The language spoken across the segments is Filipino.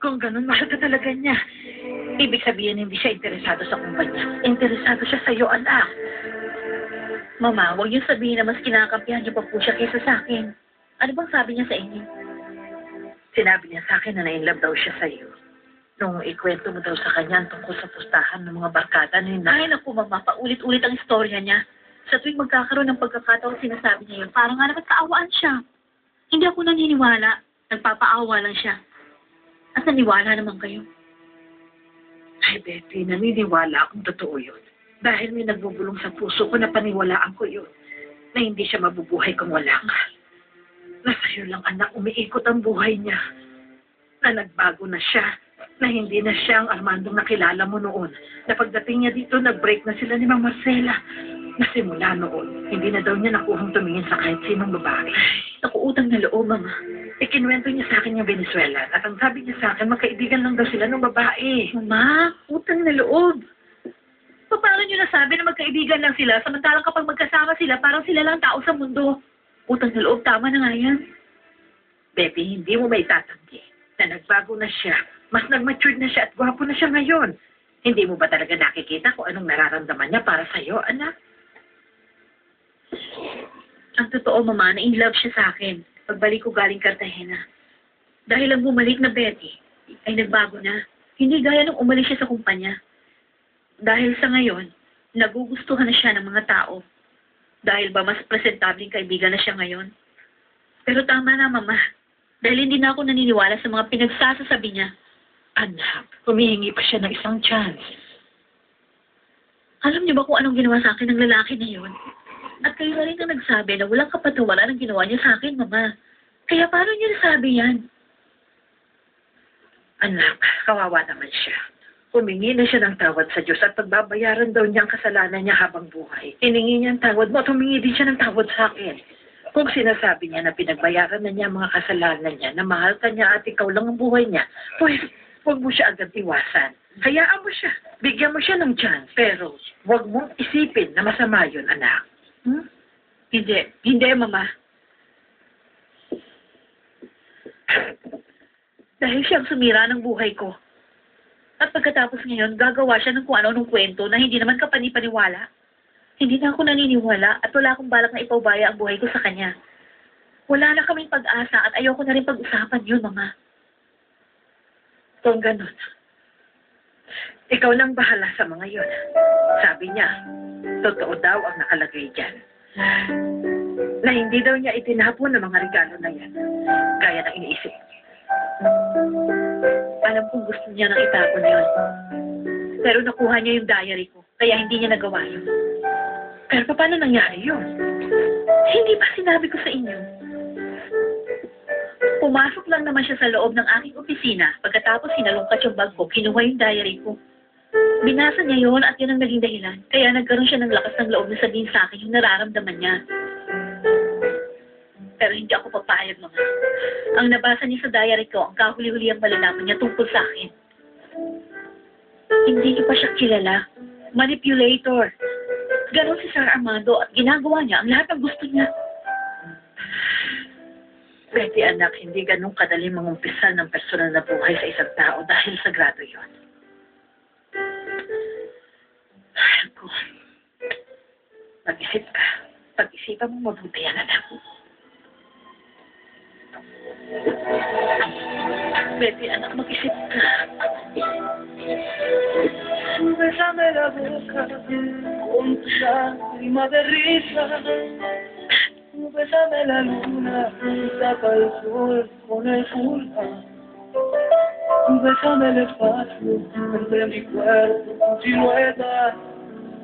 Kung ganun, mahal ka talaga niya. Ibig sabihin, hindi siya interesado sa kumpanya. Interesado siya sa'yo, anak. Mama, huwag niyo sabihin na mas kinakampihan niyo pa po siya kaysa sa akin. Ano bang sabi niya sa inyo? Sinabi niya sa akin na na-inlove daw siya sa'yo. Nung ikwento mo daw sa kanya ang tungkol sa pustahan ng mga barkada na yun. Ay, naku, Mama, paulit-ulit ang istorya niya. Sa tuwing magkakaroon ng pagkakataon, sinasabi niya yun. Parang nga naman kaawaan siya. Hindi ako naniniwala. Nagpapaawa lang siya. At naniwala naman kayo. Ay, Betty, naniniwala akong totoo yun. Dahil may nagbubulong sa puso ko na paniwalaan ko yun. Na hindi siya mabubuhay kung wala ka. Na sa'yo lang, anak, umiikot ang buhay niya. Na nagbago na siya. Na hindi na siya ang Armandong nakilala mo noon. Na pagdating niya dito, nag-break na sila ni Mang Marcela. Na simula noon, hindi na daw niya nakuhang tumingin sa kahit sinong babae. Nakuutang na loob, Mama. Ikinuwento niya sa akin yung Venezuela. At ang sabi niya sa akin, magkaibigan lang daw sila ng babae. Mama, utang na loob. Paano niyo nasabi na magkaibigan lang sila, samantalang kapag magkasama sila, parang sila lang tao sa mundo? Utang na loob, tama na nga yan. Baby, hindi mo may tatanggi na nagbago na siya. Mas nag-matured na siya at gwapo na siya ngayon. Hindi mo ba talaga nakikita kung anong nararamdaman niya para sa'yo, anak? Ang totoo, Mama, na in love siya sa akin. Pagbalik ko galing Cartagena. Dahil ang bumalik na Betty ay nagbago na. Hindi gaya nung umalis siya sa kumpanya. Dahil sa ngayon, nagugustuhan na siya ng mga tao. Dahil ba mas presentableng kaibigan na siya ngayon? Pero tama na, Mama. Dahil hindi na ako naniniwala sa mga pinagsasasabi niya. Anak, humihingi pa siya ng isang chance. Alam niyo ba kung anong ginawa sa akin ng lalaki na yun? At kayo na rin ang nagsabi na walang kapatawaran ang ginawa niya sa akin, Mama. Kaya paano niya nasabi yan? Anak, kawawa naman siya. Humingi na siya ng tawad sa Diyos at pagbabayaran daw niya ang kasalanan niya habang buhay. Hiningi niya ang tawad mo at humingi din siya ng tawad sa akin. Kung sinasabi niya na pinagbayaran na niya ang mga kasalanan niya, na mahal ka niya at ikaw lang ang buhay niya, pues, huwag mo siya agad iwasan. Hayaan mo siya. Bigyan mo siya ng chance. Pero, huwag mong isipin na masama yun, anak. Hmm? Hindi. Hindi, Mama. Dahil siyang sumira ng buhay ko. At pagkatapos ngayon, gagawa siya ng kung ano ng kwento na hindi naman kapani-paniwala. Hindi na ako naniniwala at wala akong balak na ipaubaya ang buhay ko sa kanya. Wala na kaming pag-asa at ayoko na rin pag-usapan yun, Mama. Kung ganun, ikaw nang bahala sa mga yun. Sabi niya, totoo daw ang nakalagay dyan. Na hindi daw niya itinapon ng mga regalo na yan. Gaya ng iniisip. Alam kong gusto niya nang itapon yun. Pero nakuha niya yung diary ko, kaya hindi niya nagawa yun. Pero paano nangyari yun? Hindi ba sinabi ko sa inyo? Pumasok lang naman siya sa loob ng aking opisina. Pagkatapos sinalungkat yung bag ko, kinuha yung diary ko. Binasa niya yun at yun ang naging dahilan. Kaya nagkaroon siya ng lakas ng loob na sabihin sa akin yung nararamdaman niya. Pero hindi ako papayag, Mama. Ang nabasa niya sa diary ko, ang kahuli-huli ang malalaman niya tungkol sa akin. Hindi ko pa siya kilala. Manipulator. Ganon si Sir Armando at ginagawa niya ang lahat ng gusto niya. Betty, anak, hindi ganun kadali mangumpisal ng personal na buhay sa isang tao dahil sagrado yun. Ay, ko. Mag-isip ka. Pag-isipan mo mabuti yan, anak. Betty, anak, mag-isip ka. Bésame la boca con tu lágrima de risa. Bésame la luna y tapa el sol con el pulgar. Bésame el espacio entre mi cuerpo y tu silueta.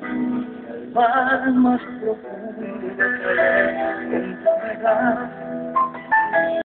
El mar más profundo de con tu